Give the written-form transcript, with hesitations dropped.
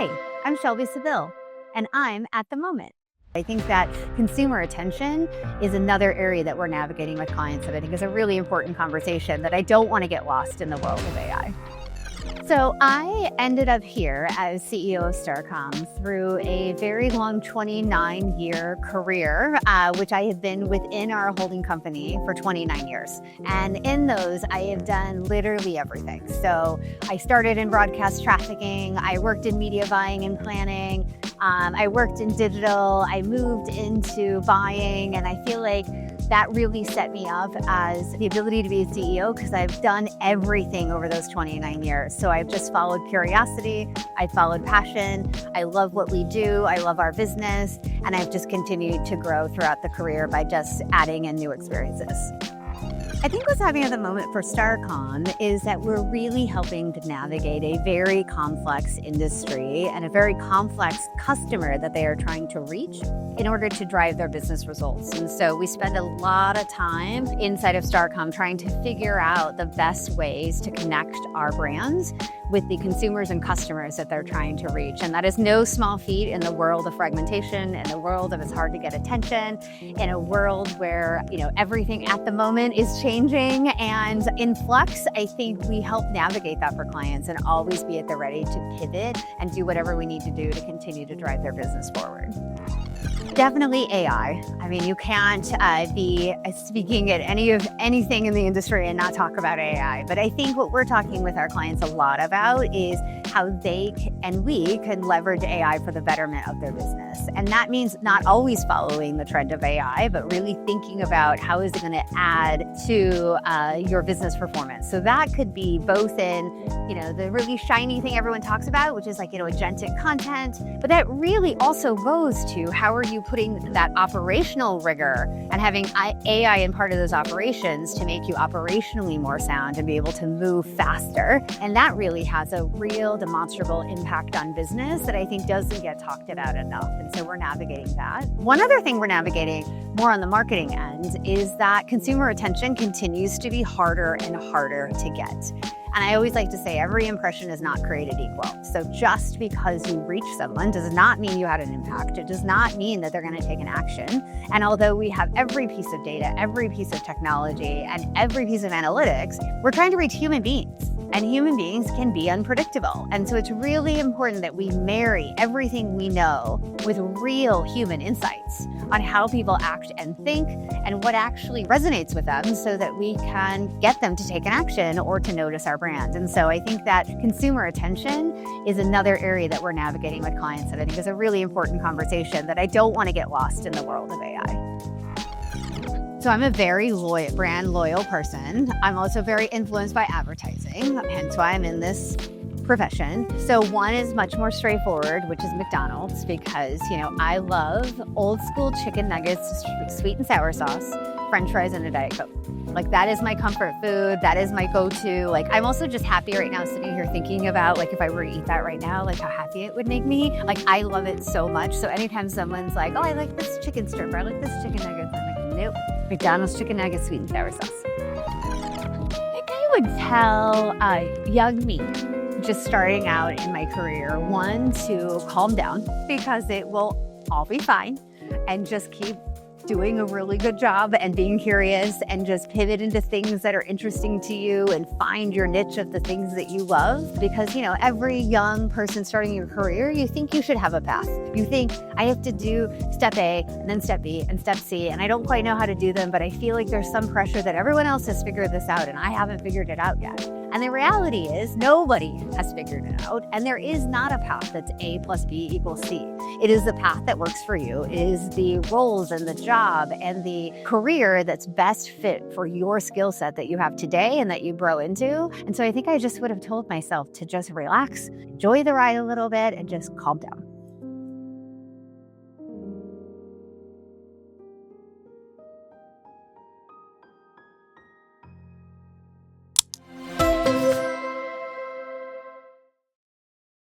Hi, I'm Shelby Saville, and I'm at the moment. I think that consumer attention is another area that we're navigating with clients that I think is a really important conversation that I don't want to get lost in the world of AI. So I ended up here as CEO of Starcom through a very long 29-year career, which I have been within our holding company for 29 years. And in those, I have done literally everything. So I started in broadcast trafficking, I worked in media buying and planning, I worked in digital, I moved into buying, and I feel like that really set me up as the ability to be a CEO because I've done everything over those 29 years. So I've just followed curiosity, I followed passion, I love what we do, I love our business, and I've just continued to grow throughout the career by just adding in new experiences. I think what's happening at the moment for Starcom is that we're really helping to navigate a very complex industry and a very complex customer that they are trying to reach in order to drive their business results. And so we spend a lot of time inside of Starcom trying to figure out the best ways to connect our brands with the consumers and customers that they're trying to reach. And that is no small feat in the world of fragmentation, in the world of it's hard to get attention, in a world where, everything at the moment is changing and in flux. I think we help navigate that for clients and always be at the ready to pivot and do whatever we need to do to continue to drive their business forward. Definitely AI. I mean, you can't be speaking at anything in the industry and not talk about AI. But I think what we're talking with our clients a lot about is how they and we can leverage AI for the betterment of their business. And that means not always following the trend of AI, but really thinking about how is it going to add to your business performance. So that could be both in, the really shiny thing everyone talks about, which is like, agentic content. But that really also goes to how are you putting that operational rigor and having AI in part of those operations to make you operationally more sound and be able to move faster. And that really has a real demonstrable impact on business that I think doesn't get talked about enough. And so we're navigating that. One other thing we're navigating more on the marketing end is that consumer attention continues to be harder and harder to get. And I always like to say every impression is not created equal. So just because you reach someone does not mean you had an impact. It does not mean that they're going to take an action. And although we have every piece of data, every piece of technology, and every piece of analytics, we're trying to reach human beings. And human beings can be unpredictable. And so it's really important that we marry everything we know with real human insights on how people act and think and what actually resonates with them so that we can get them to take an action or to notice our brand. And so I think that consumer attention is another area that we're navigating with clients that I think is a really important conversation that I don't want to get lost in the world of AI. So I'm a very brand loyal person. I'm also very influenced by advertising, hence why I'm in this profession. So one is much more straightforward, which is McDonald's, because, I love old school chicken nuggets, sweet and sour sauce, French fries, and a Diet Coke. Like that is my comfort food. That is my go-to. Like I'm also just happy right now sitting here thinking about like if I were to eat that right now, like how happy it would make me. Like I love it so much. So anytime someone's like, oh, I like this chicken strip, or I like this chicken nuggets, I'm like, nope. McDonald's chicken nuggets, sweet and sour sauce. I think I would tell young me, just starting out in my career, one, to calm down because it will all be fine, and just keep doing a really good job and being curious and just pivot into things that are interesting to you and find your niche of the things that you love. Because, every young person starting your career, you think you should have a path. You think I have to do step A and then step B and step C, and I don't quite know how to do them, but I feel like there's some pressure that everyone else has figured this out and I haven't figured it out yet. And the reality is nobody has figured it out, and there is not a path that's A plus B equals C. It is the path that works for you. It is the roles and the job and the career that's best fit for your skill set that you have today and that you grow into. And so I think I just would have told myself to just relax, enjoy the ride a little bit, and just calm down.